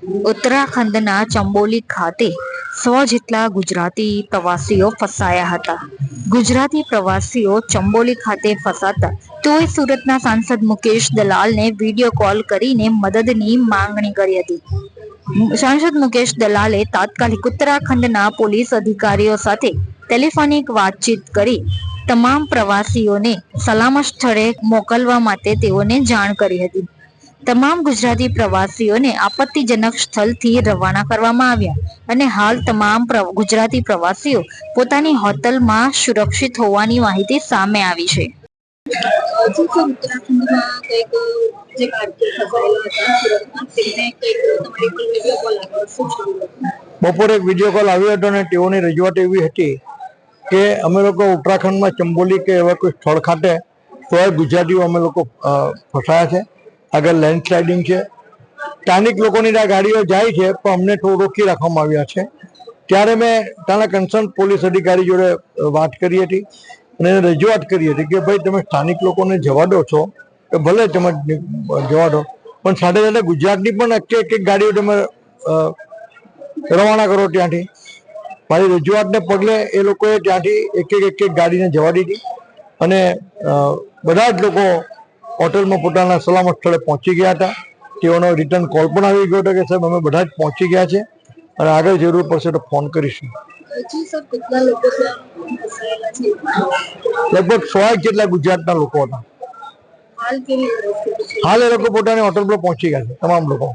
ઉત્તરાખંડના ચંબોલી ખાતે 100 જેટલા ગુજરાતી પ્રવાસીઓ ફસાયા હતા. ગુજરાતી પ્રવાસીઓ ચંબોલી ખાતે ફસાતા તેઓએ સુરતના સાંસદ મુકેશ દલાલને વિડીયો કોલ કરીને મદદની માંગણી કરી હતી. સાંસદ મુકેશ દલાલે તાત્કાલિક ઉત્તરાખંડના પોલીસ અધિકારીઓ સાથે ટેલિફોનિક વાતચીત કરી તમામ પ્રવાસીઓને સલામત સ્થળે મોકલવા માટે તેઓને જાણ કરી હતી. તમામ ગુજરાતી પ્રવાસીઓને આપત્તિજનક સ્થળથી રવાના કરવામાં આવ્યા અને હાલ તમામ ગુજરાતી પ્રવાસીઓ પોતાની હોટલમાં સુરક્ષિત હોવાની માહિતી સામે આવી છે. બપોરે એક વિડીયો કોલ આવ્યો હતો અને તેઓની રજૂઆત એવી હતી કે અમે લોકો ઉત્તરાખંડમાં ચંબોલી કે એવા કોઈ સ્થળ ખાતે 100 ગુજરાતીઓ અમે લોકો ફસાયા છે. આગળ લેન્ડસ્લાઇડિંગ છે, સ્થાનિક લોકોની ત્યાં ગાડીઓ જાય છે પણ અમને થોડું રોકી રાખવામાં આવ્યા છે. ત્યારે મેં ત્યાંના કન્સર્ન પોલીસ અધિકારી જોડે વાત કરી હતી અને રજૂઆત કરી હતી કે ભાઈ તમે સ્થાનિક લોકોને જવા દો છો કે ભલે તમે જવા દો, પણ સાથે સાથે ગુજરાતની પણ એક ગાડીઓ તમે રવાના કરો ત્યાંથી. મારી રજૂઆતને પગલે એ લોકોએ ત્યાંથી એક ગાડીને જવા દીધી અને બધા જ લોકો હોટલમાં પોતાના સલામત સ્થળે પહોંચી ગયા હતા. તેઓનો રિટર્ન કોલ પણ આવી ગયો હતો કે સાહેબ અમે બધા જ પહોંચી ગયા છે અને આગળ જરૂર પડશે તો ફોન કરીશું. લગભગ 100 જેટલા ગુજરાતના લોકો હતા. હાલ એ લોકો પોતાની હોટલ પર પહોંચી ગયા છે તમામ લોકો.